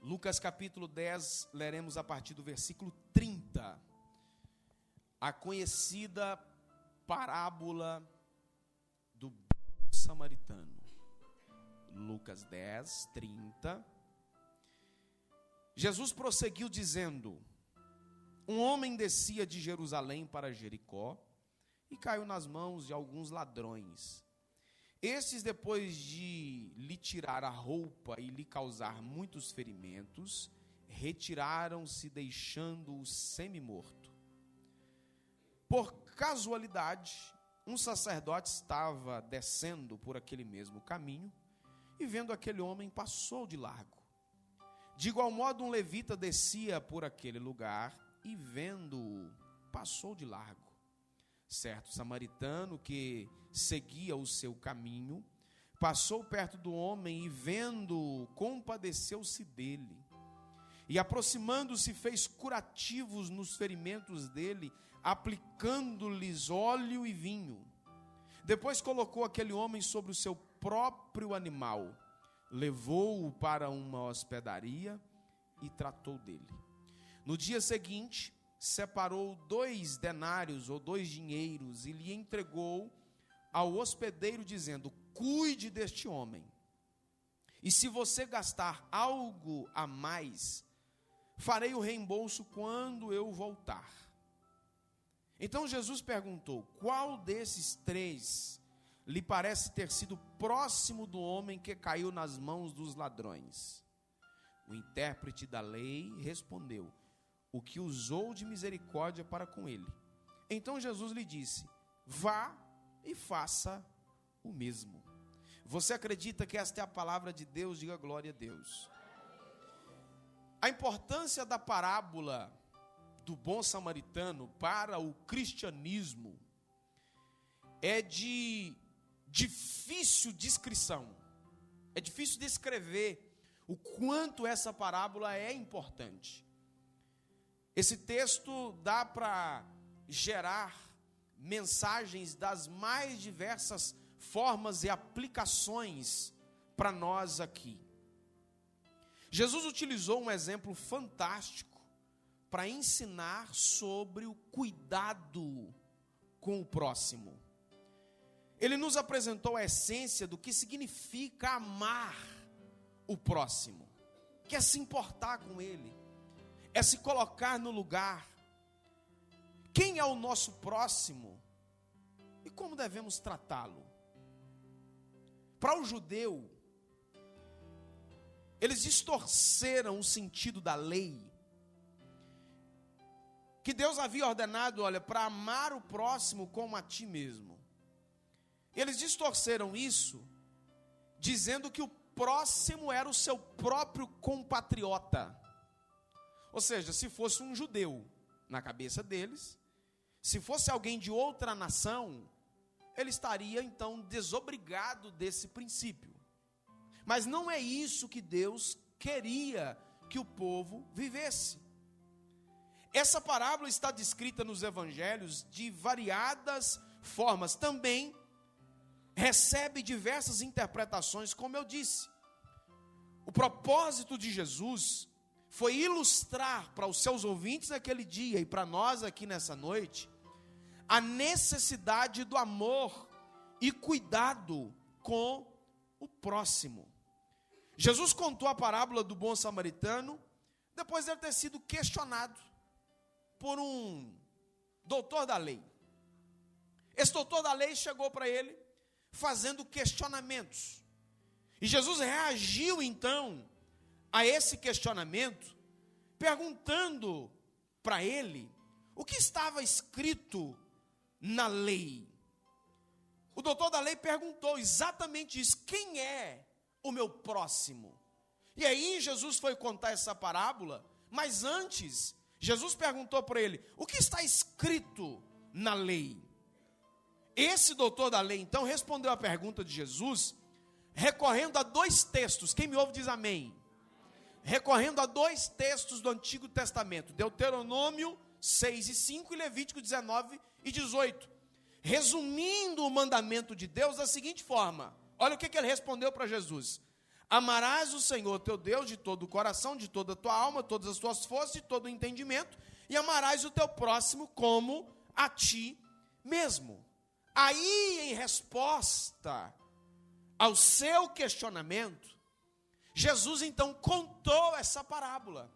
Lucas capítulo 10, leremos a partir do versículo 30. A conhecida parábola do bom samaritano. Lucas 10, 30. Jesus prosseguiu dizendo: um homem descia de Jerusalém para Jericó e caiu nas mãos de alguns ladrões. Estes, depois de lhe tirar a roupa e lhe causar muitos ferimentos, retiraram-se, deixando-o semi-morto. Por casualidade, um sacerdote estava descendo por aquele mesmo caminho e, vendo aquele homem, passou de largo. De igual modo, um levita descia por aquele lugar e, vendo-o, passou de largo. Certo samaritano que seguia o seu caminho, passou perto do homem e, vendo-o, compadeceu-se dele. E, aproximando-se, fez curativos nos ferimentos dele, aplicando-lhes óleo e vinho. Depois colocou aquele homem sobre o seu próprio animal, levou-o para uma hospedaria e tratou dele. No dia seguinte, separou 2 denários ou 2 dinheiros e lhe entregou ao hospedeiro, dizendo: cuide deste homem, e se você gastar algo a mais, farei o reembolso quando eu voltar. Então Jesus perguntou: qual desses 3 lhe parece ter sido próximo do homem que caiu nas mãos dos ladrões? O intérprete da lei respondeu: o que usou de misericórdia para com ele. Então Jesus lhe disse: vá e faça o mesmo. Você acredita que esta é a palavra de Deus? Diga glória a Deus. A importância da parábola do bom samaritano para o cristianismo é de difícil descrição. É difícil descrever o quanto essa parábola é importante. Esse texto dá para gerar mensagens das mais diversas formas e aplicações para nós aqui. Jesus utilizou um exemplo fantástico para ensinar sobre o cuidado com o próximo. Ele nos apresentou a essência do que significa amar o próximo, que é se importar com ele, é se colocar no lugar. Quem é o nosso próximo e como devemos tratá-lo? Para o judeu, eles distorceram o sentido da lei, que Deus havia ordenado, olha, para amar o próximo como a ti mesmo. Eles distorceram isso, dizendo que o próximo era o seu próprio compatriota. Ou seja, se fosse um judeu, na cabeça deles, se fosse alguém de outra nação, ele estaria então desobrigado desse princípio. Mas não é isso que Deus queria que o povo vivesse. Essa parábola está descrita nos evangelhos de variadas formas. Também recebe diversas interpretações, como eu disse. O propósito de Jesus foi ilustrar para os seus ouvintes naquele dia e para nós aqui nessa noite a necessidade do amor e cuidado com o próximo. Jesus contou a parábola do bom samaritano depois de ele ter sido questionado por um doutor da lei. Esse doutor da lei chegou para ele fazendo questionamentos. E Jesus reagiu então a esse questionamento, perguntando para ele o que estava escrito na lei. O doutor da lei perguntou exatamente isso: quem é o meu próximo? E aí Jesus foi contar essa parábola, mas antes, Jesus perguntou para ele: o que está escrito na lei? Esse doutor da lei então respondeu a pergunta de Jesus, recorrendo a 2 textos. Quem me ouve diz amém. Recorrendo a 2 textos do Antigo Testamento, Deuteronômio 6:5 e Levítico 19:18, resumindo o mandamento de Deus da seguinte forma: olha o que ele respondeu para Jesus: Amarás o Senhor teu Deus de todo o coração, de toda a tua alma, todas as tuas forças, de todo o entendimento, e amarás o teu próximo como a ti mesmo. Aí, em resposta ao seu questionamento, Jesus então contou essa parábola.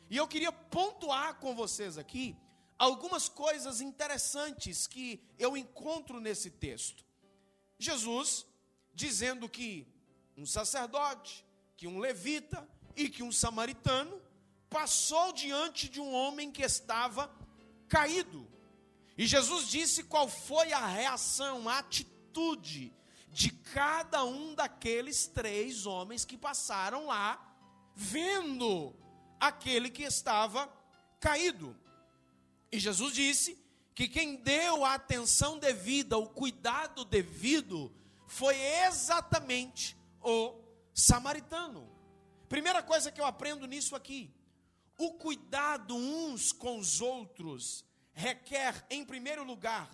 E eu queria pontuar com vocês aqui algumas coisas interessantes que eu encontro nesse texto. Jesus dizendo que um sacerdote, que um levita e que um samaritano passou diante de um homem que estava caído. E Jesus disse qual foi a reação, a atitude de cada um daqueles 3 homens que passaram lá, vendo aquele que estava caído. E Jesus disse que quem deu a atenção devida, o cuidado devido, foi exatamente o samaritano. Primeira coisa que eu aprendo nisso aqui: o cuidado uns com os outros requer, em primeiro lugar,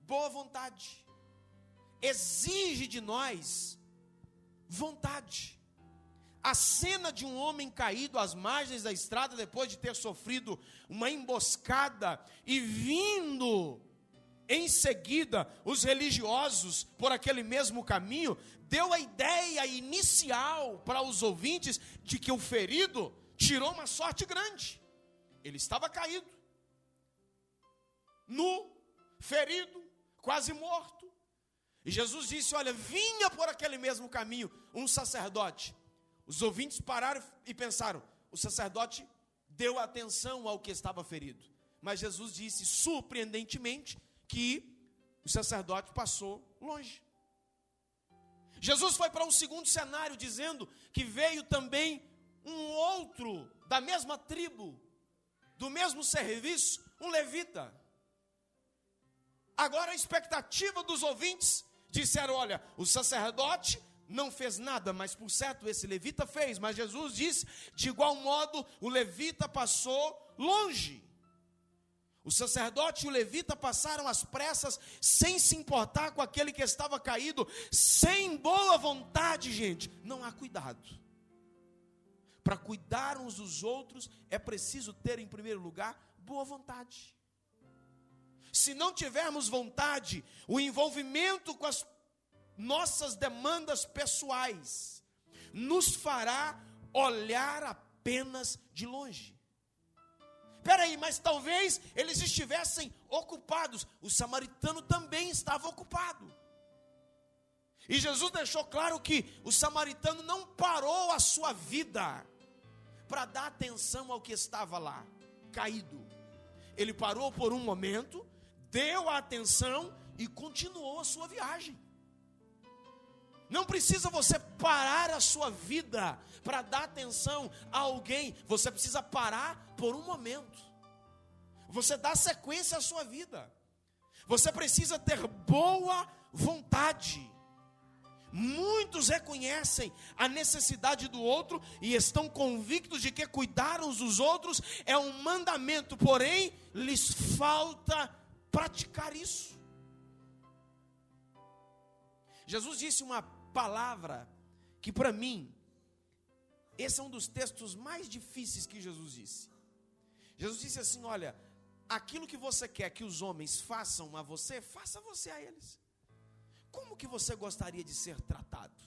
boa vontade. Exige de nós vontade. A cena de um homem caído às margens da estrada, depois de ter sofrido uma emboscada, e vindo em seguida os religiosos por aquele mesmo caminho, deu a ideia inicial para os ouvintes de que o ferido tirou uma sorte grande. Ele estava caído, nu, ferido, quase morto. E Jesus disse: olha, vinha por aquele mesmo caminho um sacerdote. Os ouvintes pararam e pensaram: o sacerdote deu atenção ao que estava ferido. Mas Jesus disse, surpreendentemente, que o sacerdote passou longe. Jesus foi para um segundo cenário, dizendo que veio também um outro da mesma tribo, do mesmo serviço, um levita. Agora a expectativa dos ouvintes disseram: olha, o sacerdote não fez nada, mas por certo esse levita fez. Mas Jesus disse, de igual modo, o levita passou longe. O sacerdote e o levita passaram às pressas, sem se importar com aquele que estava caído, sem boa vontade, gente. Não há cuidado. Para cuidar uns dos outros, é preciso ter, em primeiro lugar, boa vontade. Se não tivermos vontade, o envolvimento com as nossas demandas pessoais nos fará olhar apenas de longe. Espera aí, mas talvez eles estivessem ocupados. O samaritano também estava ocupado. E Jesus deixou claro que o samaritano não parou a sua vida para dar atenção ao que estava lá, caído. Ele parou por um momento, deu a atenção e continuou a sua viagem. Não precisa você parar a sua vida para dar atenção a alguém. Você precisa parar por um momento. Você dá sequência à sua vida. Você precisa ter boa vontade. Muitos reconhecem a necessidade do outro e estão convictos de que cuidar uns dos outros é um mandamento, porém lhes falta praticar isso. Jesus disse uma palavra que, para mim, esse é um dos textos mais difíceis que Jesus disse. Jesus disse assim: olha, aquilo que você quer que os homens façam a você, faça você a eles. Como que você gostaria de ser tratado?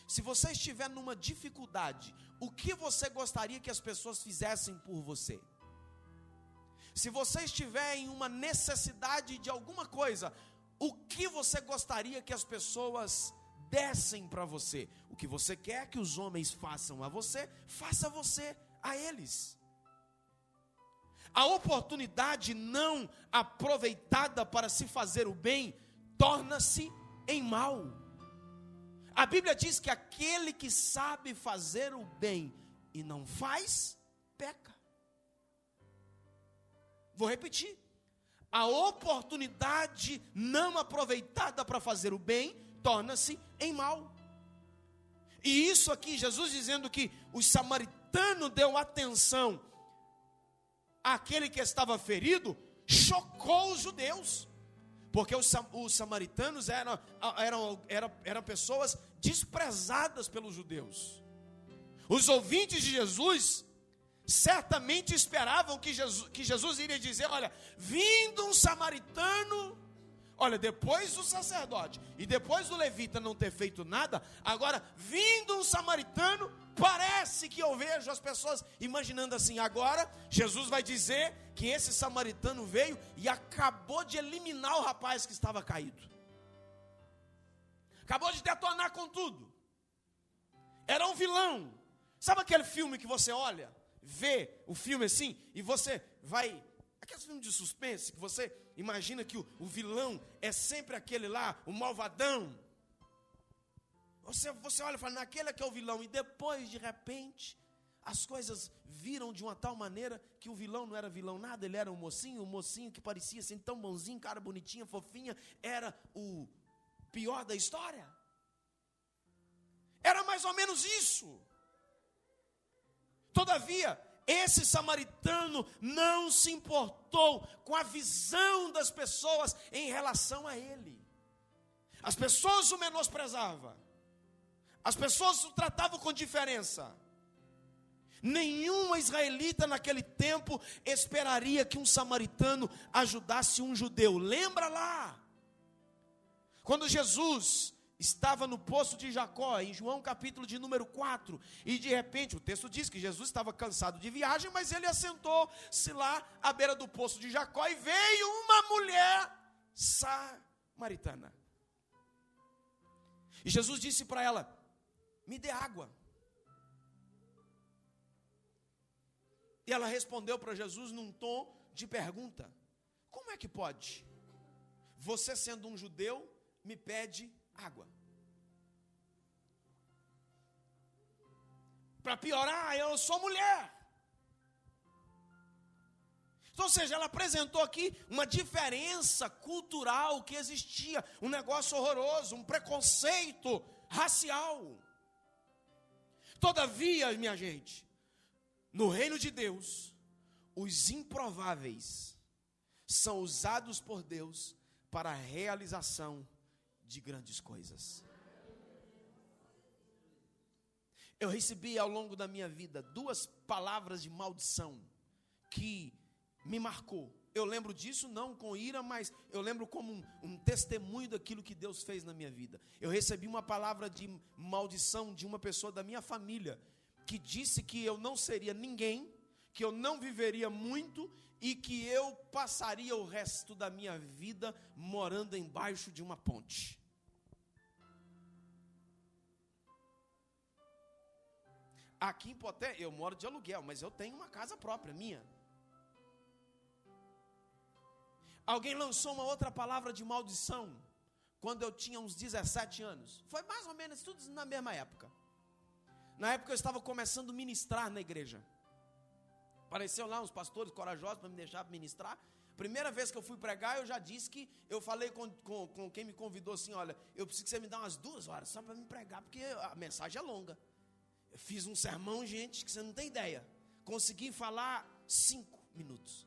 Se você estiver numa dificuldade, o que você gostaria que as pessoas fizessem por você? Se você estiver em uma necessidade de alguma coisa, o que você gostaria que as pessoas dessem para você? O que você quer que os homens façam a você, faça você a eles. A oportunidade não aproveitada para se fazer o bem, torna-se em mal. A Bíblia diz que aquele que sabe fazer o bem e não faz, peca. Vou repetir. A oportunidade não aproveitada para fazer o bem, torna-se em mal. E isso aqui, Jesus dizendo que o samaritano deu atenção àquele que estava ferido, chocou os judeus. Porque os samaritanos eram pessoas desprezadas pelos judeus. Os ouvintes de Jesus certamente esperavam que Jesus iria dizer: olha, vindo um samaritano, olha, depois do sacerdote e depois do levita não ter feito nada, agora vindo um samaritano, parece que eu vejo as pessoas imaginando assim: agora Jesus vai dizer que esse samaritano veio e acabou de eliminar o rapaz que estava caído, acabou de detonar com tudo, era um vilão. Sabe aquele filme que você olha, vê o filme assim, e você vai, aqueles filmes de suspense, que você imagina que o vilão é sempre aquele lá, o malvadão. Você olha e fala, naquele que é o vilão, e depois, de repente, as coisas viram de uma tal maneira que o vilão não era vilão nada, ele era um mocinho que parecia assim tão bonzinho, cara bonitinha, fofinha, era o pior da história. Era mais ou menos isso. Todavia, esse samaritano não se importou com a visão das pessoas em relação a ele. As pessoas o menosprezavam. As pessoas o tratavam com diferença. Nenhum israelita naquele tempo esperaria que um samaritano ajudasse um judeu. Lembra lá, quando Jesus estava no poço de Jacó, em João capítulo de número 4, e de repente, o texto diz que Jesus estava cansado de viagem, mas ele assentou-se lá à beira do poço de Jacó, e veio uma mulher samaritana. E Jesus disse para ela: me dê água. E ela respondeu para Jesus num tom de pergunta: como é que pode? Você sendo um judeu, me pede água. Para piorar, eu sou mulher. Então, ou seja, ela apresentou aqui uma diferença cultural que existia, um negócio horroroso, um preconceito racial. Todavia, minha gente, no reino de Deus, os improváveis são usados por Deus para a realização de grandes coisas. Eu recebi ao longo da minha vida 2 palavras de maldição que me marcou. Eu lembro disso não com ira, mas eu lembro como um testemunho daquilo que Deus fez na minha vida. Eu recebi uma palavra de maldição de uma pessoa da minha família, que disse que eu não seria ninguém, que eu não viveria muito e que eu passaria o resto da minha vida morando embaixo de uma ponte. Aqui em Poté, eu moro de aluguel, mas eu tenho uma casa própria, minha. Alguém lançou uma outra palavra de maldição quando eu tinha uns 17 anos. Foi mais ou menos tudo na mesma época. Na época eu estava começando a ministrar na igreja. Apareceu lá uns pastores corajosos para me deixar ministrar. Primeira vez que eu fui pregar, eu já disse que eu falei com quem me convidou assim: olha, eu preciso que você me dê umas 2 horas só para me pregar, porque a mensagem é longa. Eu fiz um sermão, gente, que você não tem ideia. Consegui falar 5 minutos.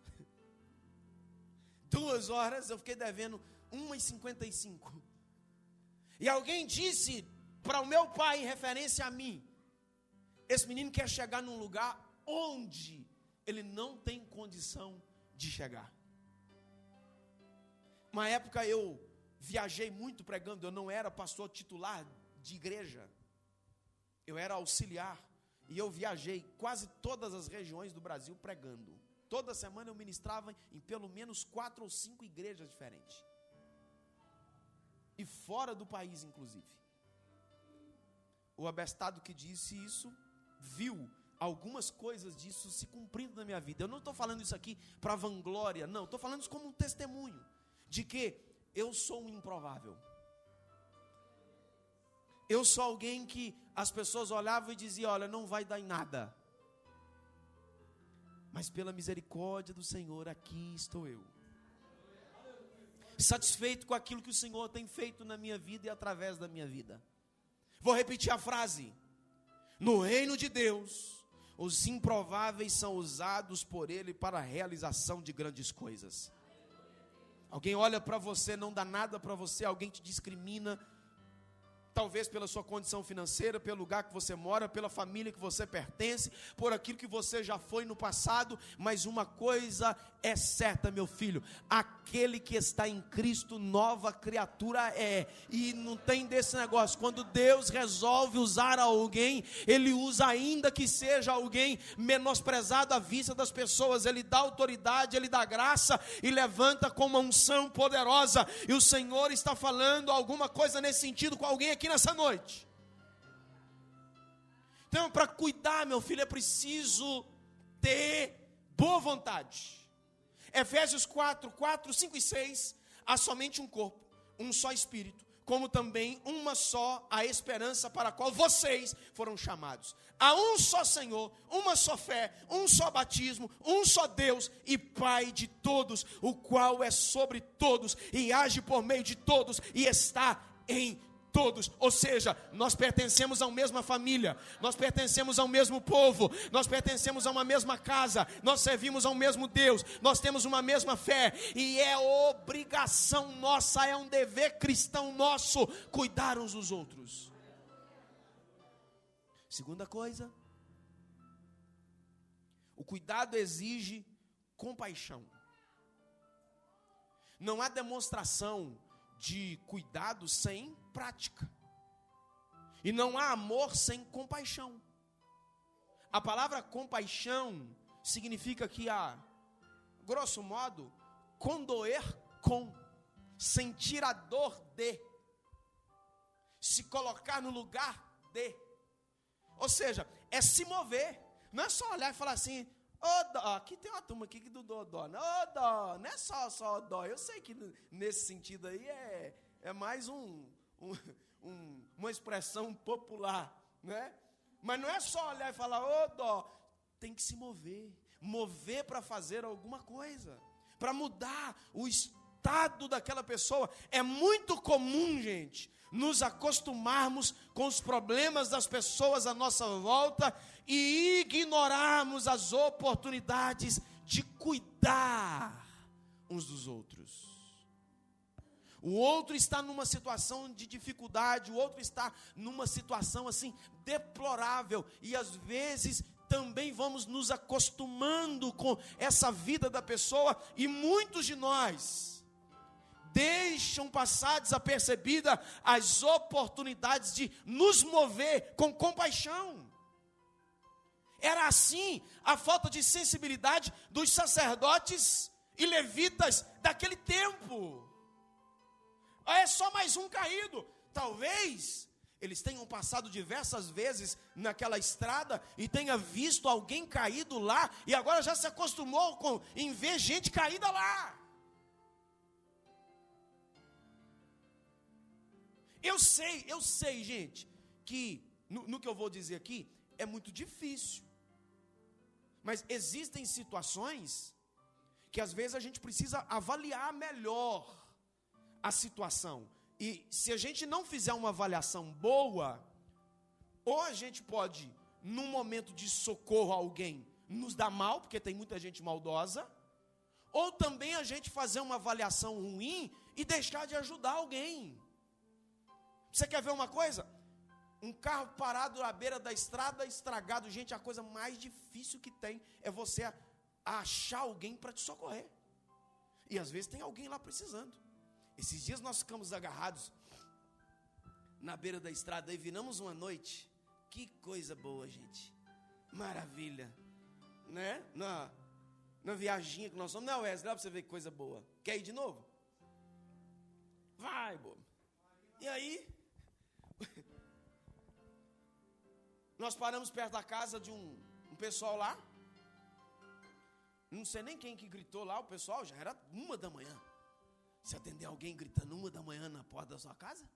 2 horas, eu fiquei devendo 1h55. E alguém disse para o meu pai, em referência a mim: esse menino quer chegar num lugar onde ele não tem condição de chegar. Uma época eu viajei muito pregando, eu não era pastor titular de igreja. Eu era auxiliar e eu viajei quase todas as regiões do Brasil pregando. Toda semana eu ministrava em pelo menos 4 ou 5 igrejas diferentes. E fora do país, inclusive. O abestado que disse isso, viu algumas coisas disso se cumprindo na minha vida. Eu não estou falando isso aqui para vanglória, não. Estou falando isso como um testemunho de que eu sou um improvável. Eu sou alguém que as pessoas olhavam e diziam: olha, não vai dar em nada. Mas pela misericórdia do Senhor, aqui estou eu. Satisfeito com aquilo que o Senhor tem feito na minha vida e através da minha vida. Vou repetir a frase. No reino de Deus, os improváveis são usados por Ele para a realização de grandes coisas. Alguém olha para você, não dá nada para você, alguém te discrimina, talvez pela sua condição financeira, pelo lugar que você mora, pela família que você pertence, por aquilo que você já foi no passado, mas uma coisa é certa, meu filho: aquele que está em Cristo, nova criatura é, e não tem desse negócio. Quando Deus resolve usar alguém, Ele usa, ainda que seja alguém menosprezado à vista das pessoas, Ele dá autoridade, Ele dá graça, e levanta com uma unção poderosa, e o Senhor está falando alguma coisa nesse sentido com alguém aqui nessa noite. Então, para cuidar, meu filho, é preciso ter boa vontade. Efésios 4, 5 e 6, há somente um corpo, um só espírito, como também uma só a esperança para a qual vocês foram chamados. Há um só Senhor, uma só fé, um só batismo, um só Deus e Pai de todos, o qual é sobre todos e age por meio de todos e está em todos. Ou seja, nós pertencemos a uma mesma família, nós pertencemos ao mesmo povo, nós pertencemos a uma mesma casa, nós servimos ao mesmo Deus, nós temos uma mesma fé, e é obrigação nossa, é um dever cristão nosso cuidar uns dos outros. Segunda coisa, o cuidado exige compaixão. Não há demonstração de cuidado sem prática, e não há amor sem compaixão. A palavra compaixão significa que grosso modo, condoer com, sentir a dor de, se colocar no lugar de, ou seja, é se mover. Não é só olhar e falar assim: ô dó, aqui tem uma turma aqui que do dó, ô dó, não é só dó. Eu sei que nesse sentido aí é mais uma expressão popular, né? Mas não é só olhar e falar: ô dó. Tem que se mover para fazer alguma coisa, para mudar o estado daquela pessoa. É muito comum, gente, nos acostumarmos com os problemas das pessoas à nossa volta e ignorarmos as oportunidades de cuidar uns dos outros. O outro está numa situação de dificuldade, o outro está numa situação assim deplorável, e às vezes também vamos nos acostumando com essa vida da pessoa, e muitos de nós deixam passar desapercebida as oportunidades de nos mover com compaixão. Era assim a falta de sensibilidade dos sacerdotes e levitas daquele tempo. É só mais um caído. Talvez eles tenham passado diversas vezes naquela estrada e tenha visto alguém caído lá, e agora já se acostumou em ver gente caída lá. Eu sei, gente, que no que eu vou dizer aqui é muito difícil, mas existem situações que às vezes a gente precisa avaliar melhor a situação, e se a gente não fizer uma avaliação boa, ou a gente pode, num momento de socorro a alguém, nos dar mal, porque tem muita gente maldosa, ou também a gente fazer uma avaliação ruim e deixar de ajudar alguém. Você quer ver uma coisa? Um carro parado à beira da estrada, estragado. Gente, a coisa mais difícil que tem é você achar alguém para te socorrer, e às vezes tem alguém lá precisando. Esses dias nós ficamos agarrados na beira da estrada e viramos uma noite. Que coisa boa, gente. Maravilha, né? Na viaginha que nós somos, não, Wesley, lá para você ver que coisa boa. Quer ir de novo? Vai, boa. E aí, nós paramos perto da casa de um pessoal lá. Não sei nem quem que gritou lá, o pessoal, já era 1 da manhã. Você atender alguém gritando 1 da manhã na porta da sua casa?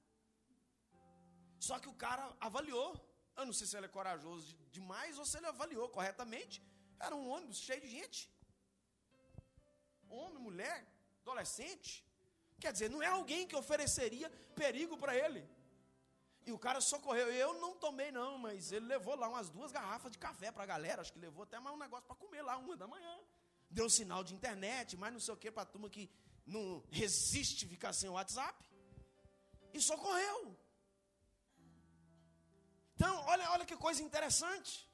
Só que o cara avaliou. Eu não sei se ele é corajoso demais ou se ele avaliou corretamente. Era um ônibus cheio de gente. Homem, mulher, adolescente. Quer dizer, não é alguém que ofereceria perigo para ele. E o cara socorreu. Eu não tomei não, mas ele levou lá umas 2 garrafas de café para a galera. Acho que levou até mais um negócio para comer lá 1 da manhã. Deu sinal de internet, mas não sei o que, para a turma que não resiste ficar sem o WhatsApp. E socorreu. Então, olha que coisa interessante.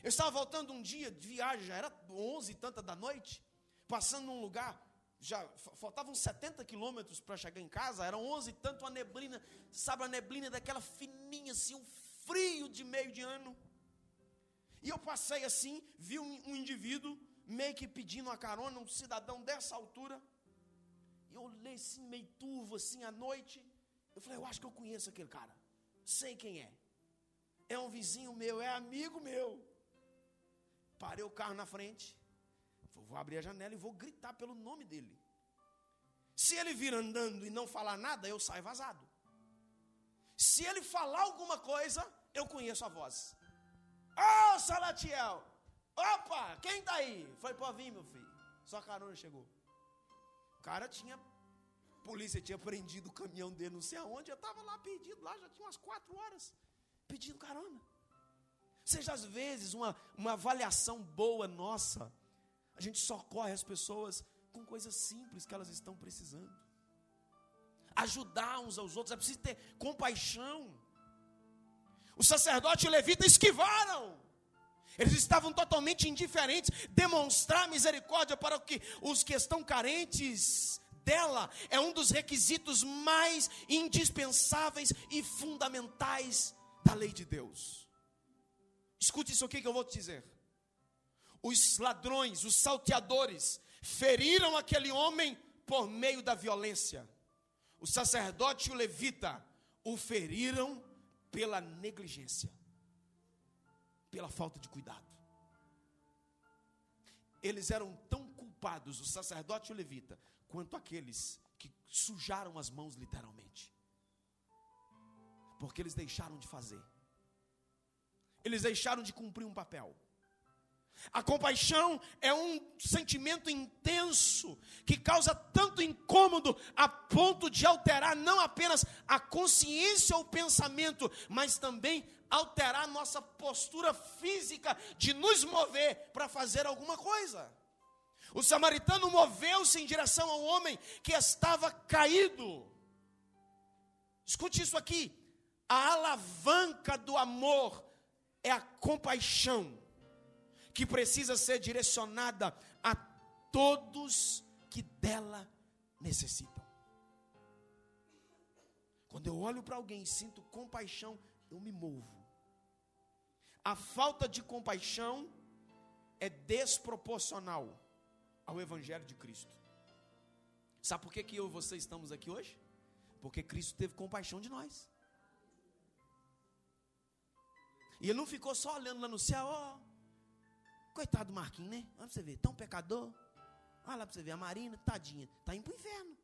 Eu estava voltando um dia de viagem, já era 11 e tanta da noite, passando num lugar, já faltavam 70 quilômetros para chegar em casa, eram 11 e tanto, uma neblina, sabe, a neblina daquela fininha assim, um frio de meio de ano. E eu passei assim, vi um indivíduo meio que pedindo uma carona, um cidadão dessa altura. E eu olhei assim, meio turvo assim, à noite. Eu falei, eu acho que eu conheço aquele cara. Sei quem é. É um vizinho meu, é amigo meu. Parei o carro na frente. Vou abrir a janela e vou gritar pelo nome dele. Se ele vir andando e não falar nada, eu saio vazado. Se ele falar alguma coisa, eu conheço a voz. Ô, Salatiel! Opa, quem tá aí? Foi, pô, vim, meu filho. Sua carona chegou. O cara polícia tinha prendido o caminhão dele, não sei aonde. Eu estava lá perdido, lá já tinha umas 4 horas, pedindo carona. Seja às vezes uma avaliação boa nossa, a gente socorre as pessoas com coisas simples que elas estão precisando. Ajudar uns aos outros, é preciso ter compaixão. O sacerdote e o levita esquivaram. Eles estavam totalmente indiferentes. Demonstrar misericórdia para os que estão carentes dela é um dos requisitos mais indispensáveis e fundamentais da lei de Deus. Escute isso aqui que eu vou te dizer. Os ladrões, os salteadores, feriram aquele homem por meio da violência. O sacerdote e o levita o feriram pela negligência, pela falta de cuidado. Eles eram tão culpados, o sacerdote e o levita, quanto aqueles que sujaram as mãos literalmente. Porque eles deixaram de fazer. Eles deixaram de cumprir um papel. A compaixão é um sentimento intenso que causa tanto incômodo a ponto de alterar não apenas a consciência ou o pensamento, mas também alterar nossa postura física de nos mover para fazer alguma coisa. O samaritano moveu-se em direção ao homem que estava caído. Escute isso aqui. A alavanca do amor é a compaixão, que precisa ser direcionada a todos que dela necessitam. Quando eu olho para alguém e sinto compaixão, eu me movo. A falta de compaixão é desproporcional ao Evangelho de Cristo. Sabe por que eu e você estamos aqui hoje? Porque Cristo teve compaixão de nós. E ele não ficou só olhando lá no céu, coitado do Marquinhos, né? Olha pra você ver, tão pecador. Olha lá pra você ver, a Marina, tadinha, tá indo pro inferno.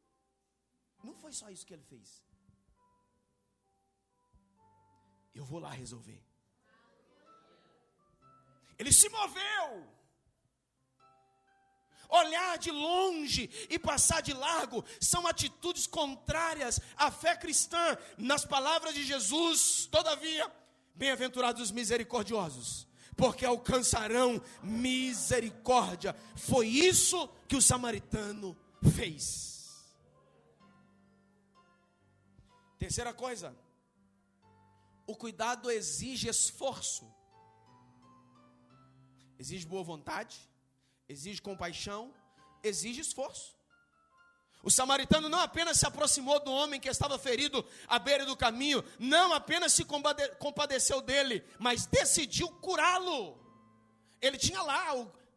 Não foi só isso que ele fez. Eu vou lá resolver. Ele se moveu. Olhar de longe e passar de largo são atitudes contrárias à fé cristã. Nas palavras de Jesus, todavia, bem-aventurados os misericordiosos, porque alcançarão misericórdia. Foi isso que o samaritano fez. Terceira coisa, o cuidado exige esforço, exige boa vontade, exige compaixão, exige esforço. O samaritano não apenas se aproximou do homem que estava ferido à beira do caminho, não apenas se compadeceu dele, mas decidiu curá-lo. Ele tinha lá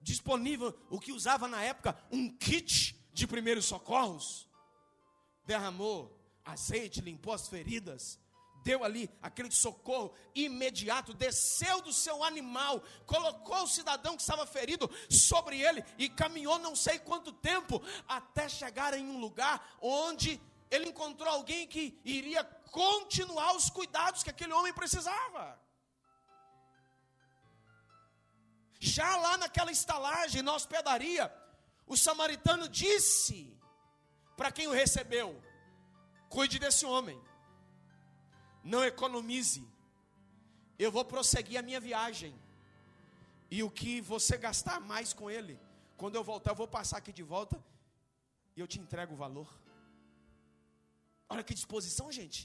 disponível o que usava na época, um kit de primeiros socorros. Derramou azeite, limpou as feridas, deu ali aquele socorro imediato, desceu do seu animal, colocou o cidadão que estava ferido sobre ele e caminhou não sei quanto tempo, até chegar em um lugar onde ele encontrou alguém que iria continuar os cuidados que aquele homem precisava. Já lá naquela estalagem, na hospedaria, o samaritano disse para quem o recebeu: cuide desse homem, não economize, eu vou prosseguir a minha viagem, e o que você gastar mais com ele, quando eu voltar, eu vou passar aqui de volta, e eu te entrego o valor. Olha que disposição, gente.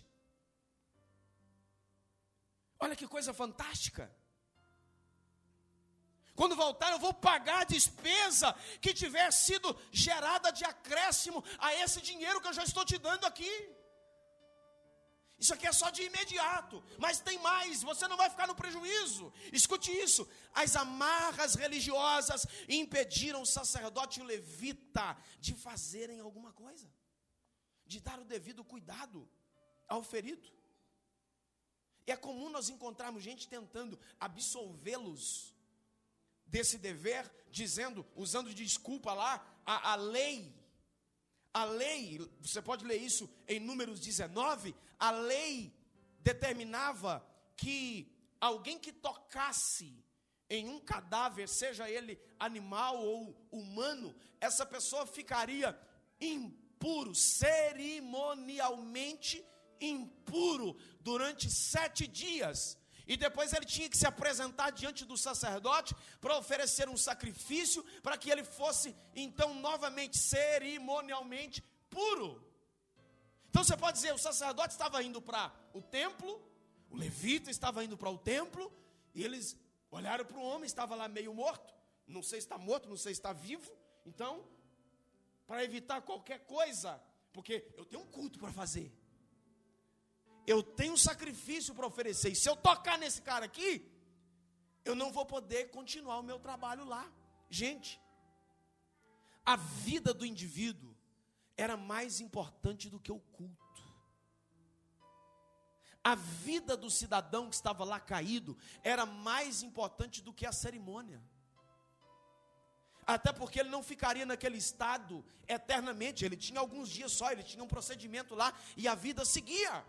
Olha que coisa fantástica. Quando voltar, eu vou pagar a despesa que tiver sido gerada de acréscimo a esse dinheiro que eu já estou te dando aqui. Isso aqui é só de imediato, mas tem mais, você não vai ficar no prejuízo. Escute isso, as amarras religiosas impediram o sacerdote e o levita de fazerem alguma coisa, de dar o devido cuidado ao ferido. E é comum nós encontrarmos gente tentando absolvê-los desse dever, dizendo, usando de desculpa lá, a lei, você pode ler isso em Números 19, a lei determinava que alguém que tocasse em um cadáver, seja ele animal ou humano, essa pessoa ficaria impuro, cerimonialmente impuro, durante 7 dias. E depois ele tinha que se apresentar diante do sacerdote para oferecer um sacrifício, para que ele fosse então novamente cerimonialmente puro. Então você pode dizer, o sacerdote estava indo para o templo, o levita estava indo para o templo, e eles olharam para o homem, estava lá meio morto, não sei se está morto, não sei se está vivo. Então, para evitar qualquer coisa, porque eu tenho um culto para fazer, eu tenho um sacrifício para oferecer, e se eu tocar nesse cara aqui, eu não vou poder continuar o meu trabalho lá. Gente, a vida do indivíduo era mais importante do que o culto. A vida do cidadão que estava lá caído era mais importante do que a cerimônia. Até porque ele não ficaria naquele estado eternamente, ele tinha alguns dias só, ele tinha um procedimento lá e a vida seguia.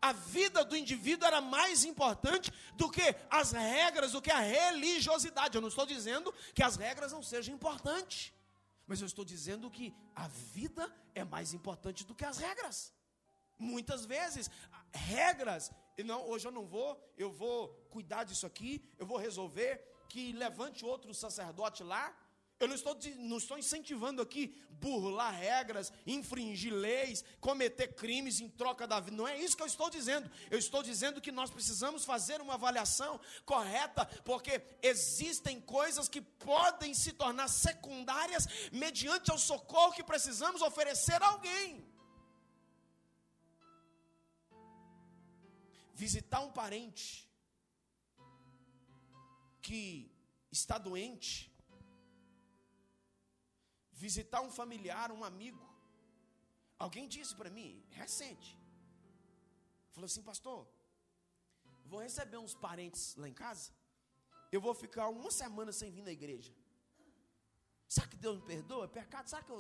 A vida do indivíduo era mais importante do que as regras, do que a religiosidade. Eu não estou dizendo que as regras não sejam importantes, mas eu estou dizendo que a vida é mais importante do que as regras. Muitas vezes, regras, não, hoje eu vou cuidar disso aqui, eu vou resolver, que levante outro sacerdote lá. Eu não estou incentivando aqui burlar regras, infringir leis, cometer crimes em troca da vida. Não é isso que eu estou dizendo. Eu estou dizendo que nós precisamos fazer uma avaliação correta, porque existem coisas que podem se tornar secundárias mediante ao socorro que precisamos oferecer a alguém. Visitar um parente que está doente, visitar um familiar, um amigo. Alguém disse para mim, recente, falou assim, pastor, vou receber uns parentes lá em casa, eu vou ficar 1 semana sem vir na igreja. Será que Deus me perdoa? É pecado? Será que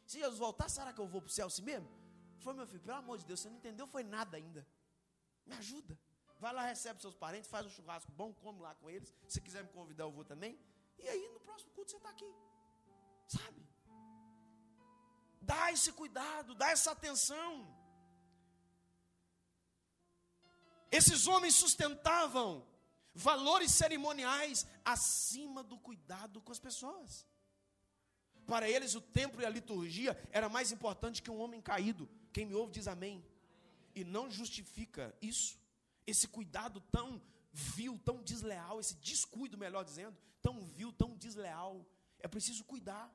se Jesus voltar, será que eu vou para o céu assim mesmo? Foi, meu filho, pelo amor de Deus, você não entendeu, foi nada ainda. Me ajuda. Vai lá, recebe seus parentes, faz um churrasco bom, come lá com eles. Se quiser me convidar, eu vou também. E aí, no próximo culto, você está aqui. Sabe? Dá esse cuidado, dá essa atenção. Esses homens sustentavam valores cerimoniais acima do cuidado com as pessoas. Para eles, o templo e a liturgia era mais importante que um homem caído. Quem me ouve diz amém. E não justifica isso, esse cuidado tão vil, tão desleal, esse descuido, melhor dizendo, tão vil, tão desleal. É preciso cuidar.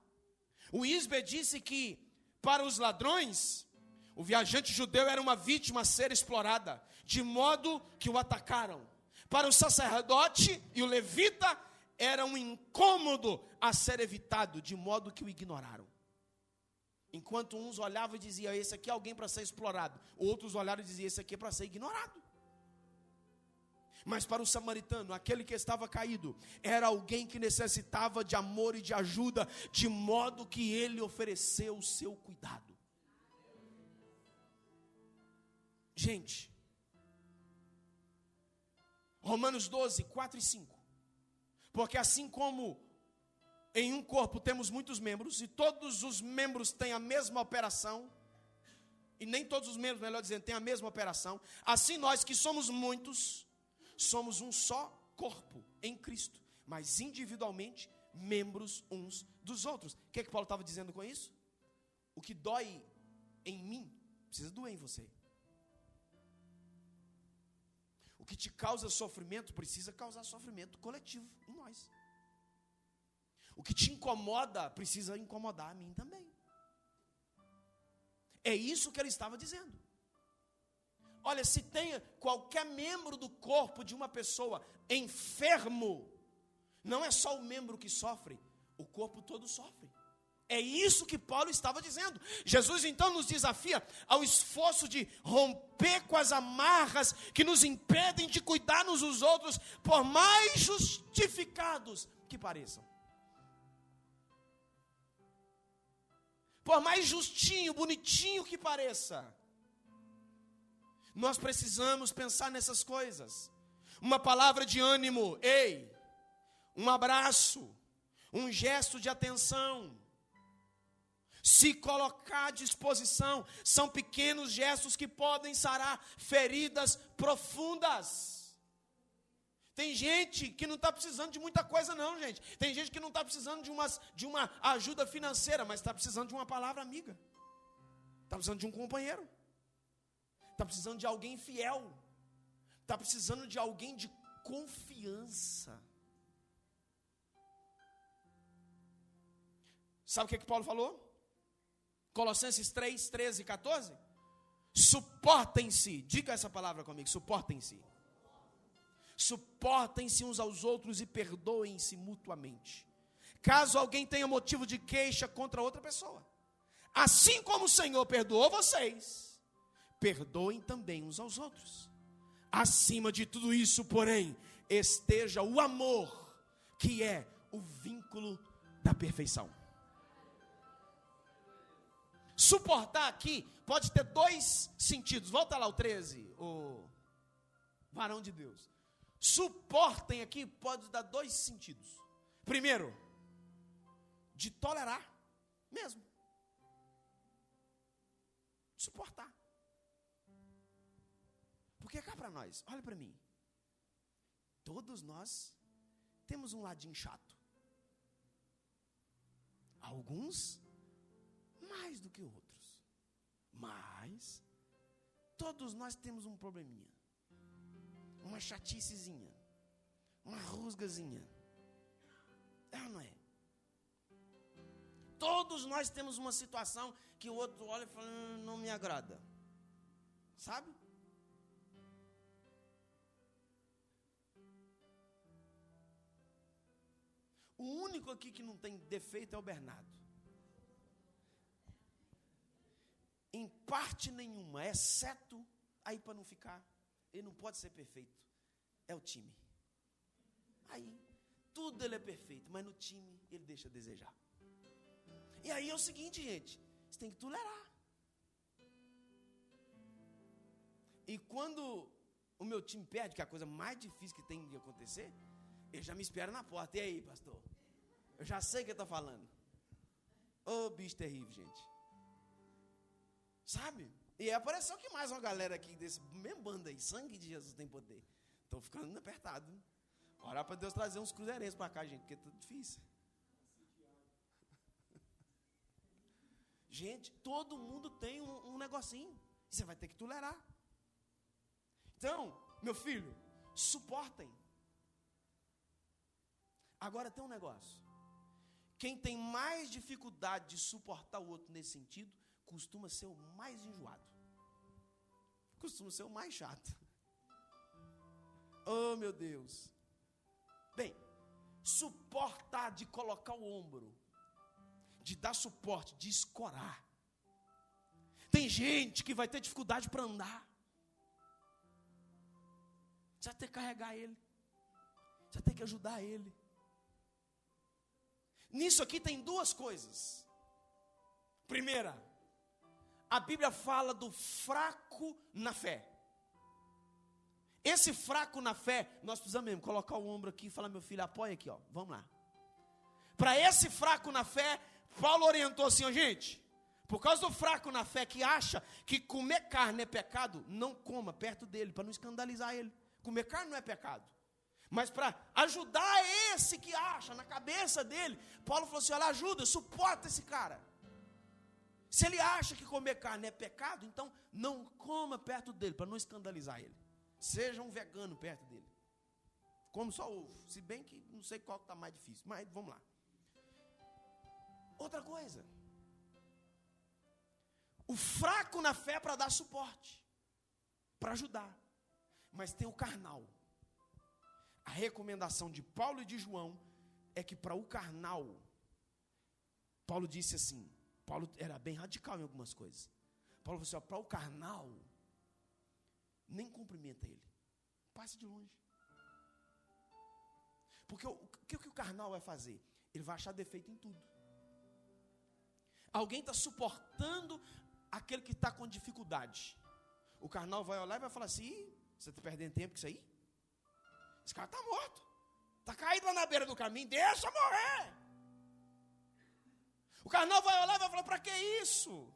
O Isbe disse que, para os ladrões, o viajante judeu era uma vítima a ser explorada, de modo que o atacaram. Para o sacerdote e o levita, era um incômodo a ser evitado, de modo que o ignoraram. Enquanto uns olhavam e diziam, esse aqui é alguém para ser explorado. Outros olharam e diziam, esse aqui é para ser ignorado. Mas para o samaritano, aquele que estava caído, era alguém que necessitava de amor e de ajuda, de modo que ele ofereceu o seu cuidado. Gente, Romanos 12, 4 e 5. Porque assim como em um corpo temos muitos membros, e todos os membros têm a mesma operação, e nem todos os membros, melhor dizendo, têm a mesma operação, assim nós que somos muitos, somos um só corpo em Cristo, mas individualmente membros uns dos outros. O que Paulo estava dizendo com isso? O que dói em mim, precisa doer em você. O que te causa sofrimento, precisa causar sofrimento coletivo em nós. O que te incomoda, precisa incomodar a mim também. É isso que ele estava dizendo. Olha, se tem qualquer membro do corpo de uma pessoa enfermo, não é só o membro que sofre, o corpo todo sofre. É isso que Paulo estava dizendo. Jesus então nos desafia ao esforço de romper com as amarras que nos impedem de cuidar uns dos outros, por mais justificados que pareçam. Por mais justinho, bonitinho que pareça. Nós precisamos pensar nessas coisas. Uma palavra de ânimo, ei, um abraço, um gesto de atenção, se colocar à disposição, são pequenos gestos que podem sarar feridas profundas. Tem gente que não está precisando de muita coisa não, gente. Tem gente que não está precisando de uma ajuda financeira, mas está precisando de uma palavra amiga. Está precisando de um companheiro. Está precisando de alguém fiel. Está precisando de alguém de confiança. Sabe o que Paulo falou? Colossenses 3, 13 e 14. Suportem-se. Diga essa palavra comigo. Suportem-se. Suportem-se uns aos outros e perdoem-se mutuamente. Caso alguém tenha motivo de queixa contra outra pessoa. Assim como o Senhor perdoou vocês, perdoem também uns aos outros. Acima de tudo isso, porém, esteja o amor, que é o vínculo da perfeição. Suportar aqui pode ter dois sentidos. Volta lá o 13, o varão de Deus. Suportem aqui pode dar dois sentidos. Primeiro, de tolerar mesmo. Suportar. Porque cá para nós, olha para mim. Todos nós temos um ladinho chato. Alguns mais do que outros. Mas todos nós temos um probleminha. Uma chaticezinha. Uma rusgazinha. É ou não é? Todos nós temos uma situação que o outro olha e fala, não me agrada. Sabe? O único aqui que não tem defeito é o Bernardo. Em parte nenhuma, exceto, aí para não ficar, ele não pode ser perfeito, é o time. Aí, tudo ele é perfeito, mas no time ele deixa a desejar. E aí é o seguinte, gente, você tem que tolerar. E quando o meu time perde, que é a coisa mais difícil que tem de acontecer, ele já me espera na porta. E aí, pastor? Eu já sei o que ele está falando. Ô, bicho terrível, gente. Sabe? E apareceu que mais uma galera aqui desse mesmo bando aí. Sangue de Jesus tem poder. Estou ficando apertado. Orar para Deus trazer uns cruzeirenses para cá, gente, porque é tudo difícil. Gente, todo mundo tem um negocinho. Você vai ter que tolerar. Então, meu filho, suportem. Agora tem um negócio. Quem tem mais dificuldade de suportar o outro nesse sentido, costuma ser o mais enjoado. Costuma ser o mais chato. Oh, meu Deus. Bem, suportar de colocar o ombro, de dar suporte, de escorar. Tem gente que vai ter dificuldade para andar. Você vai ter que carregar ele. Você vai ter que ajudar ele. Nisso aqui tem duas coisas. Primeira, a Bíblia fala do fraco na fé. Esse fraco na fé, nós precisamos mesmo colocar o ombro aqui e falar, meu filho, apoia aqui, ó, vamos lá. Para esse fraco na fé, Paulo orientou assim, ó, gente, por causa do fraco na fé que acha que comer carne é pecado, não coma perto dele, para não escandalizar ele. Comer carne não é pecado. Mas para ajudar esse que acha, na cabeça dele, Paulo falou assim, olha, ajuda, suporta esse cara. Se ele acha que comer carne é pecado, então não coma perto dele, para não escandalizar ele. Seja um vegano perto dele. Come só ovo, se bem que não sei qual está mais difícil, mas vamos lá. Outra coisa. O fraco na fé é para dar suporte, para ajudar. Mas tem o carnal. A recomendação de Paulo e de João é que para o carnal, Paulo disse assim, Paulo era bem radical em algumas coisas. Paulo falou assim, para o carnal, nem cumprimenta ele. Passe de longe. Porque o que o carnal vai fazer? Ele vai achar defeito em tudo. Alguém está suportando aquele que está com dificuldade. O carnal vai olhar e vai falar assim, você está perdendo tempo com isso aí? Esse cara está morto. Está caído lá na beira do caminho, deixa morrer. O carnal vai olhar e vai falar, para que isso?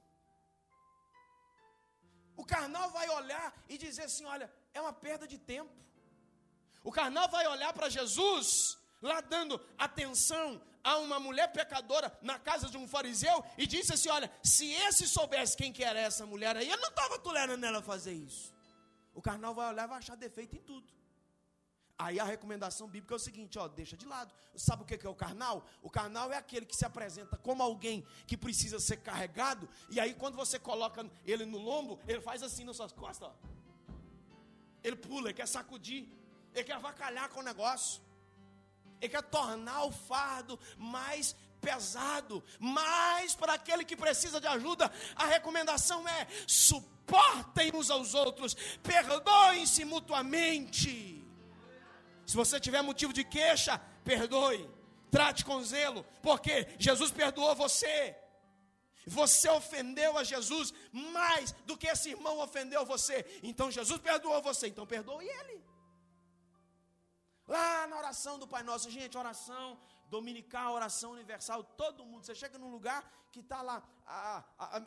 O carnal vai olhar e dizer assim, olha, é uma perda de tempo. O carnal vai olhar para Jesus, lá dando atenção a uma mulher pecadora na casa de um fariseu, e disse assim, olha, se esse soubesse quem que era essa mulher aí, eu não estava tolerando ela fazer isso. O carnal vai olhar e vai achar defeito em tudo. Aí a recomendação bíblica é o seguinte, ó, deixa de lado. Sabe o que é o carnal? O carnal é aquele que se apresenta como alguém que precisa ser carregado, e aí quando você coloca ele no lombo, ele faz assim nas suas costas, ó. Ele pula, ele quer sacudir, ele quer avacalhar com o negócio, ele quer tornar o fardo mais pesado. Mas para aquele que precisa de ajuda, a recomendação é, suportem uns aos outros, perdoem-se mutuamente. Se você tiver motivo de queixa, perdoe, trate com zelo, porque Jesus perdoou você. Você ofendeu a Jesus mais do que esse irmão ofendeu você. Então Jesus perdoou você, então perdoe ele. Lá na oração do Pai Nosso, gente, oração dominical, oração universal, todo mundo, você chega num lugar que está lá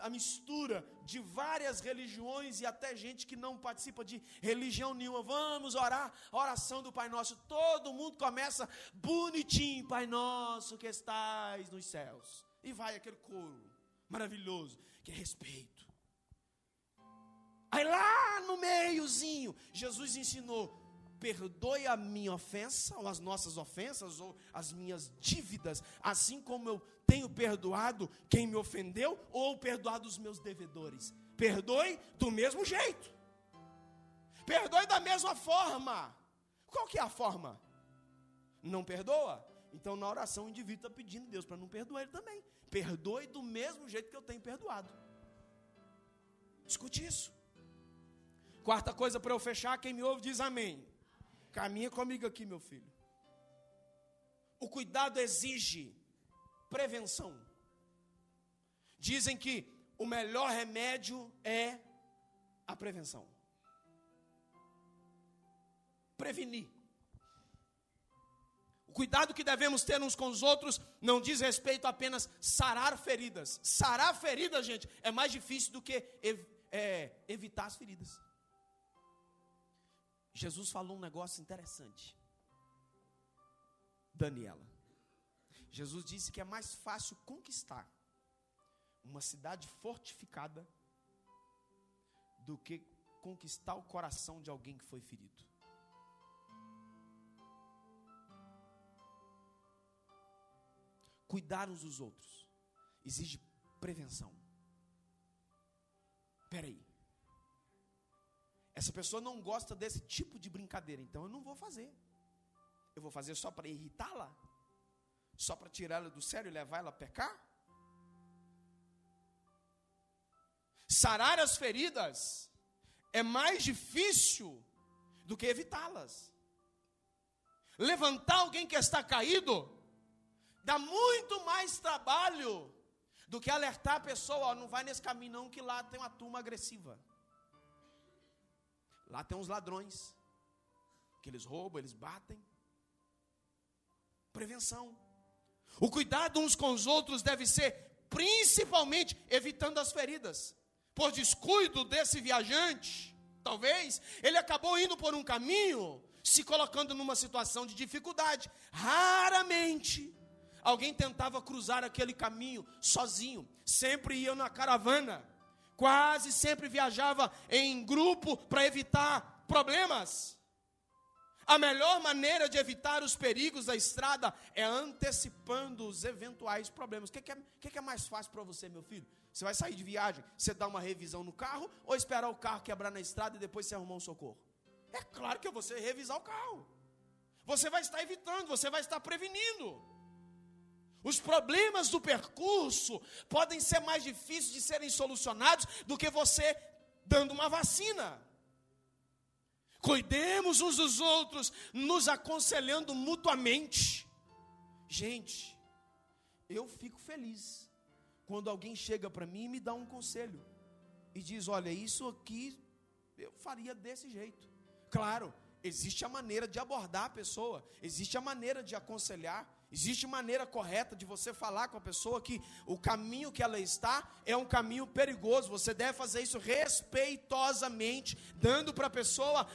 a mistura de várias religiões e até gente que não participa de religião nenhuma, vamos orar, a oração do Pai Nosso, todo mundo começa bonitinho, Pai Nosso que estais nos céus, e vai aquele coro maravilhoso, que é respeito. Aí lá no meiozinho, Jesus ensinou, perdoe a minha ofensa, ou as nossas ofensas, ou as minhas dívidas, assim como eu tenho perdoado quem me ofendeu, ou perdoado os meus devedores. Perdoe do mesmo jeito. Perdoe da mesma forma. Qual que é a forma? Não perdoa? Então na oração o indivíduo está pedindo a Deus para não perdoar ele também. Perdoe do mesmo jeito que eu tenho perdoado. Escute isso. Quarta coisa para eu fechar, quem me ouve diz amém. Caminha comigo aqui, meu filho. O cuidado exige prevenção. Dizem que o melhor remédio é a prevenção. Prevenir. O cuidado que devemos ter uns com os outros não diz respeito a apenas sarar feridas. Sarar feridas, gente, é mais difícil do que evitar as feridas. Jesus falou um negócio interessante. Daniela. Jesus disse que é mais fácil conquistar uma cidade fortificada do que conquistar o coração de alguém que foi ferido. Cuidar uns dos outros exige prevenção. Espera aí. Essa pessoa não gosta desse tipo de brincadeira, então eu não vou fazer. Eu vou fazer só para irritá-la? Só para tirar ela do sério e levar ela a pecar? Sarar as feridas é mais difícil do que evitá-las. Levantar alguém que está caído dá muito mais trabalho do que alertar a pessoa, ó, não vai nesse caminho não, que lá tem uma turma agressiva. Lá tem uns ladrões, que eles roubam, eles batem. Prevenção. O cuidado uns com os outros deve ser principalmente evitando as feridas. Por descuido desse viajante, talvez, ele acabou indo por um caminho se colocando numa situação de dificuldade. Raramente alguém tentava cruzar aquele caminho sozinho. Sempre ia na caravana. Quase sempre viajava em grupo para evitar problemas. A melhor maneira de evitar os perigos da estrada é antecipando os eventuais problemas. O que é mais fácil para você, meu filho? Você vai sair de viagem, você dá uma revisão no carro ou esperar o carro quebrar na estrada e depois você arrumar um socorro? É claro que você revisar o carro. Você vai estar evitando, você vai estar prevenindo. Os problemas do percurso podem ser mais difíceis de serem solucionados do que você dando uma vacina. Cuidemos uns dos outros, nos aconselhando mutuamente. Gente, eu fico feliz quando alguém chega para mim e me dá um conselho. E diz, olha, isso aqui eu faria desse jeito. Claro, existe a maneira de abordar a pessoa, existe a maneira de aconselhar, existe maneira correta de você falar com a pessoa que o caminho que ela está é um caminho perigoso. Você deve fazer isso respeitosamente, dando para a pessoa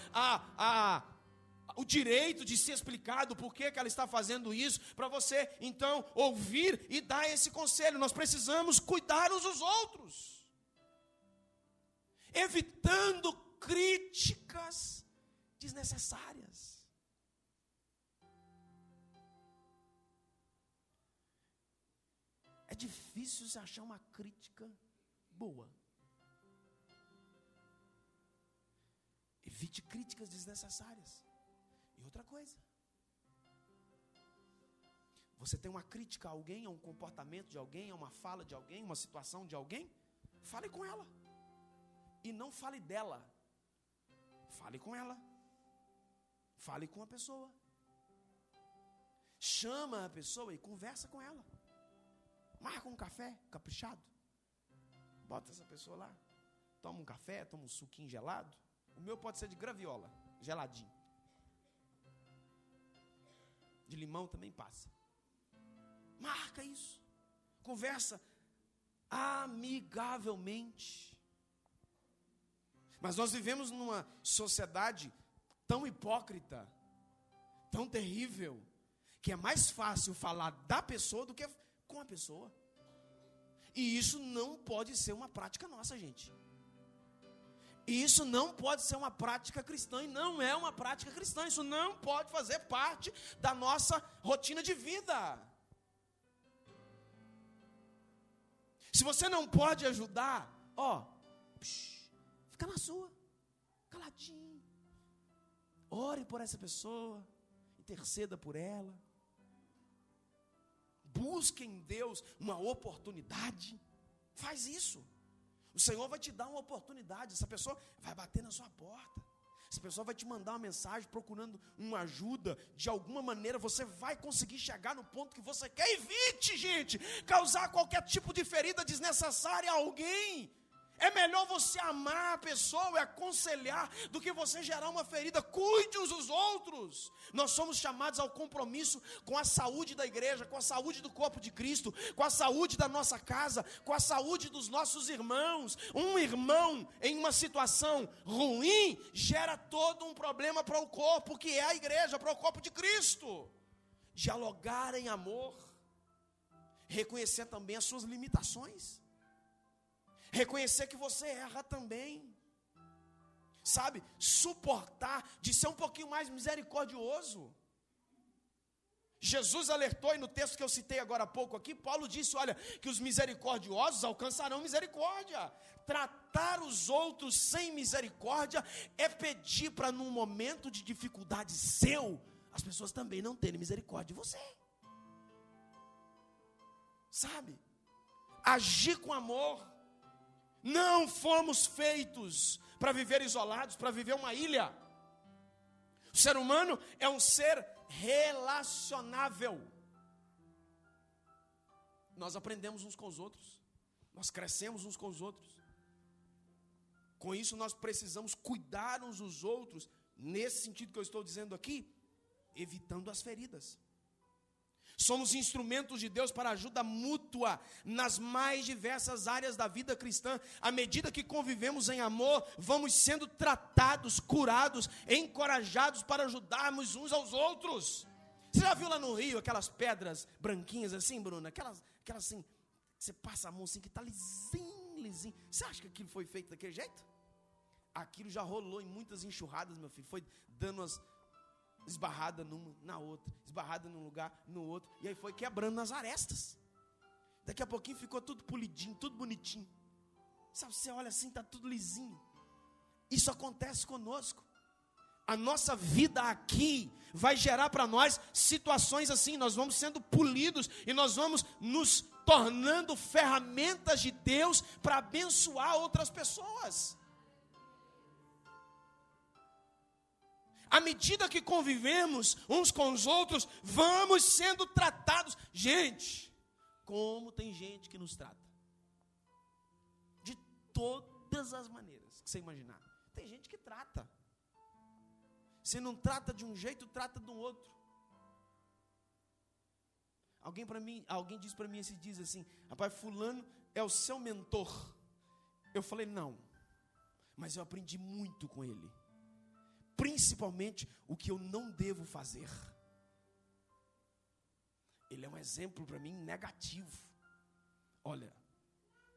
o direito de se explicar do porquê que ela está fazendo isso, para você então ouvir e dar esse conselho. Nós precisamos cuidar uns dos outros, evitando críticas desnecessárias. É difícil você achar uma crítica boa. Evite críticas desnecessárias. E outra coisa, você tem uma crítica a alguém, a um comportamento de alguém, a uma fala de alguém, uma situação de alguém, fale com ela. E não fale dela. Fale com ela. Fale com a pessoa. Chama a pessoa e conversa com ela. Marca um café caprichado. Bota essa pessoa lá. Toma um café, toma um suquinho gelado. O meu pode ser de graviola, geladinho. De limão também passa. Marca isso. Conversa amigavelmente. Mas nós vivemos numa sociedade tão hipócrita, tão terrível, que é mais fácil falar da pessoa do que com a pessoa. E isso não pode ser uma prática nossa, gente. E isso não pode ser uma prática cristã, e não é uma prática cristã. Isso não pode fazer parte da nossa rotina de vida. Se você não pode ajudar, fica na sua, caladinho. Ore por essa pessoa, interceda por ela. Busque em Deus uma oportunidade. Faz isso. O Senhor vai te dar uma oportunidade. Essa pessoa vai bater na sua porta. Essa pessoa vai te mandar uma mensagem procurando uma ajuda. De alguma maneira você vai conseguir chegar no ponto que você quer. Evite, gente, causar qualquer tipo de ferida desnecessária a alguém. É melhor você amar a pessoa e aconselhar do que você gerar uma ferida. Cuide uns dos outros. Nós somos chamados ao compromisso com a saúde da igreja, com a saúde do corpo de Cristo, com a saúde da nossa casa, com a saúde dos nossos irmãos. Um irmão em uma situação ruim gera todo um problema para o corpo, que é a igreja, para o corpo de Cristo. Dialogar em amor, reconhecer também as suas limitações. Reconhecer que você erra também. Sabe? Suportar, de ser um pouquinho mais misericordioso. Jesus alertou, e no texto que eu citei agora há pouco aqui, Paulo disse, olha, que os misericordiosos alcançarão misericórdia. Tratar os outros sem misericórdia é pedir para num momento de dificuldade seu, as pessoas também não terem misericórdia de você. Sabe? Agir com amor. Não fomos feitos para viver isolados, para viver uma ilha. O ser humano é um ser relacionável. Nós aprendemos uns com os outros. Nós crescemos uns com os outros. Com isso nós precisamos cuidar uns dos outros, nesse sentido que eu estou dizendo aqui, evitando as feridas. Somos instrumentos de Deus para ajuda mútua nas mais diversas áreas da vida cristã. À medida que convivemos em amor, vamos sendo tratados, curados, encorajados para ajudarmos uns aos outros. Você já viu lá no Rio aquelas pedras branquinhas assim, Bruna? Aquelas assim, que você passa a mão assim, que está lisinho, lisinho. Você acha que aquilo foi feito daquele jeito? Aquilo já rolou em muitas enxurradas, meu filho. Foi dando umas esbarrada numa, na outra, esbarrada num lugar, no outro, e aí foi quebrando nas arestas. Daqui a pouquinho ficou tudo polidinho, tudo bonitinho. Sabe, você olha assim, está tudo lisinho. Isso acontece conosco. A nossa vida aqui vai gerar para nós situações assim, nós vamos sendo polidos e nós vamos nos tornando ferramentas de Deus para abençoar outras pessoas. À medida que convivemos uns com os outros, vamos sendo tratados. Gente, como tem gente que nos trata. De todas as maneiras que você imaginar. Tem gente que trata. Se não trata de um jeito, trata de um outro. Alguém disse para mim esses dias assim: rapaz, fulano é o seu mentor. Eu falei, não. Mas eu aprendi muito com ele. Principalmente o que eu não devo fazer. Ele é um exemplo para mim negativo. Olha,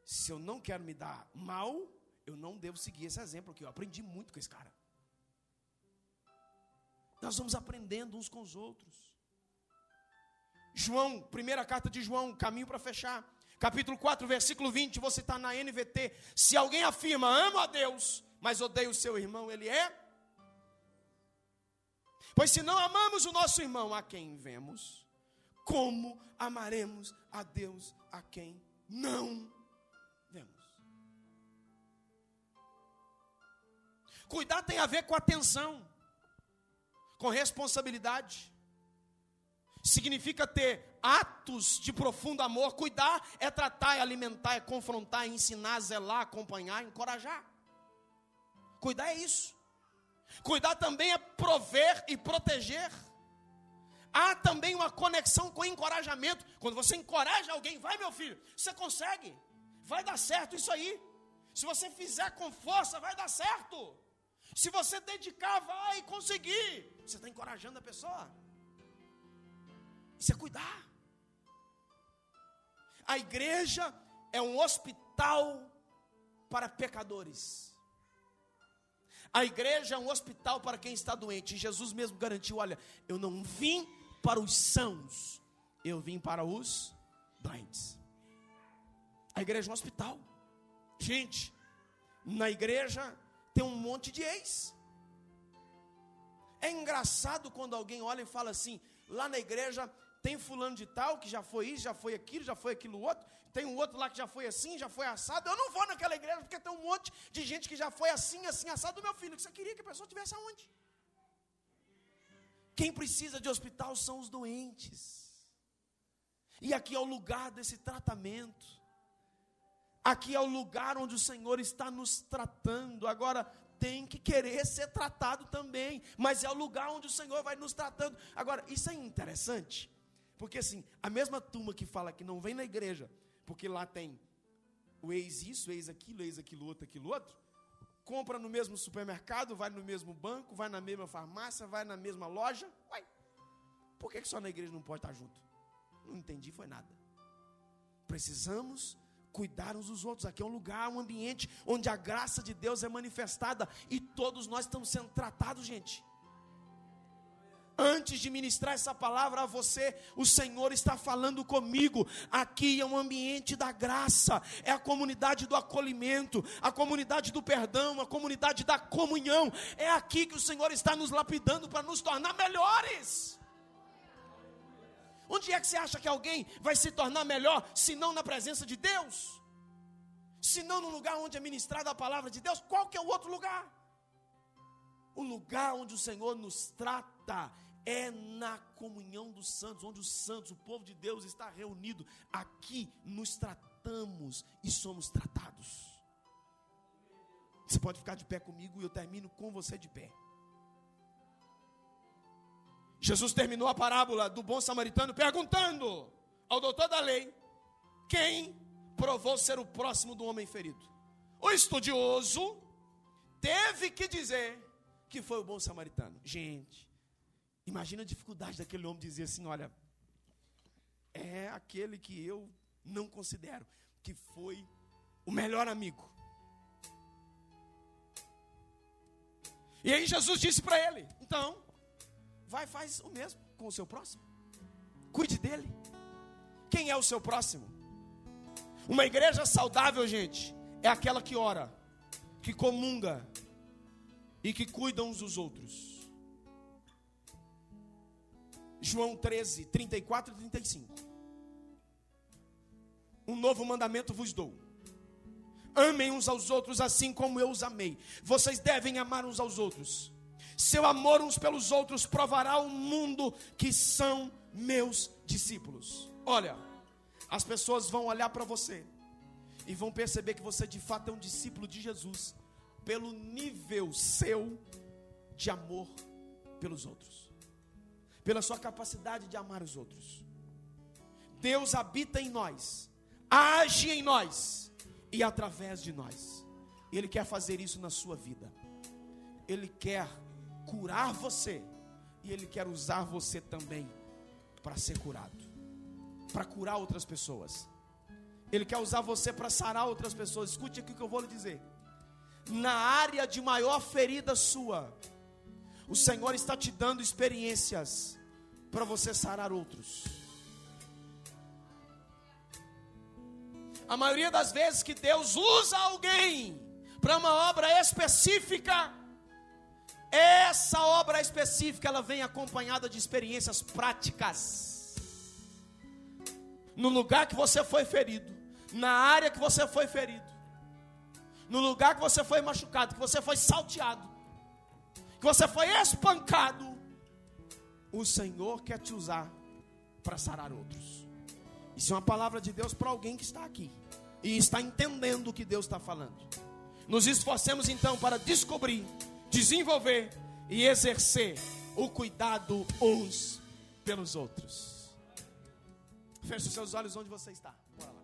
se eu não quero me dar mal, eu não devo seguir esse exemplo, porque eu aprendi muito com esse cara. Nós vamos aprendendo uns com os outros. João, primeira carta de João, caminho para fechar. Capítulo 4, versículo 20, vou citar na NVT. Se alguém afirma, amo a Deus, mas odeia o seu irmão, ele é? Pois se não amamos o nosso irmão a quem vemos, como amaremos a Deus a quem não vemos? Cuidar tem a ver com atenção, com responsabilidade. Significa ter atos de profundo amor. Cuidar é tratar, é alimentar, é confrontar, é ensinar, zelar, acompanhar, encorajar. Cuidar é isso. Cuidar também é prover e proteger. Há também uma conexão com encorajamento. Quando você encoraja alguém, vai meu filho, você consegue, vai dar certo isso aí. Se você fizer com força, vai dar certo. Se você dedicar, vai conseguir. Você está encorajando a pessoa. Isso é cuidar. A igreja é um hospital para pecadores. A igreja é um hospital para quem está doente. E Jesus mesmo garantiu, olha, eu não vim para os sãos, eu vim para os doentes. A igreja é um hospital. Gente, na igreja tem um monte de ex. É engraçado quando alguém olha e fala assim, lá na igreja tem fulano de tal, que já foi isso, já foi aquilo outro. Tem um outro lá que já foi assim, já foi assado. Eu não vou naquela igreja porque tem um monte de gente que já foi assim, assim, assado. Meu filho, que você queria que a pessoa estivesse aonde? Quem precisa de hospital são os doentes. E aqui é o lugar desse tratamento. Aqui é o lugar onde o Senhor está nos tratando. Agora, tem que querer ser tratado também. Mas é o lugar onde o Senhor vai nos tratando. Agora, isso é interessante. Porque assim, a mesma turma que fala que não vem na igreja, porque lá tem o ex isso, ex aquilo outro, compra no mesmo supermercado, vai no mesmo banco, vai na mesma farmácia, vai na mesma loja. Uai, por que só na igreja não pode estar junto? Não entendi, foi nada. Precisamos cuidar uns dos outros. Aqui é um lugar, um ambiente onde a graça de Deus é manifestada e todos nós estamos sendo tratados, gente. Antes de ministrar essa palavra a você, o Senhor está falando comigo. Aqui é um ambiente da graça, é a comunidade do acolhimento, a comunidade do perdão, a comunidade da comunhão. É aqui que o Senhor está nos lapidando para nos tornar melhores. Onde é que você acha que alguém vai se tornar melhor, se não na presença de Deus? Se não no lugar onde é ministrada a palavra de Deus? Qual que é o outro lugar? O lugar onde o Senhor nos trata é na comunhão dos santos, onde os santos, o povo de Deus está reunido. Aqui nos tratamos e somos tratados. Você pode ficar de pé comigo e eu termino com você de pé. Jesus terminou a parábola do bom samaritano perguntando ao doutor da lei quem provou ser o próximo do homem ferido. O estudioso teve que dizer que foi o bom samaritano. Gente, imagina a dificuldade daquele homem dizer assim: olha, é aquele que eu não considero que foi o melhor amigo. E aí Jesus disse para ele: então, vai, faz o mesmo com o seu próximo. Cuide dele. Quem é o seu próximo? Uma igreja saudável, gente, é aquela que ora, que comunga e que cuida uns dos outros. João 13, 34 e 35. Um novo mandamento vos dou: amem uns aos outros assim como eu os amei. Vocês devem amar uns aos outros. Seu amor uns pelos outros provará ao mundo que são meus discípulos. Olha, as pessoas vão olhar para você e vão perceber que você de fato é um discípulo de Jesus pelo nível seu de amor pelos outros, pela sua capacidade de amar os outros. Deus habita em nós, age em nós e através de nós. Ele quer fazer isso na sua vida. Ele quer curar você e Ele quer usar você também para ser curado, para curar outras pessoas. Ele quer usar você para sarar outras pessoas. Escute aqui o que eu vou lhe dizer. Na área de maior ferida sua, o Senhor está te dando experiências para você sarar outros. A maioria das vezes que Deus usa alguém para uma obra específica, essa obra específica ela vem acompanhada de experiências práticas. No lugar que você foi ferido, na área que você foi ferido, no lugar que você foi machucado, que você foi salteado, que você foi espancado, o Senhor quer te usar para sarar outros. Isso é uma palavra de Deus para alguém que está aqui e está entendendo o que Deus está falando. Nos esforcemos então para descobrir, desenvolver e exercer o cuidado uns pelos outros. Feche os seus olhos onde você está. Bora lá.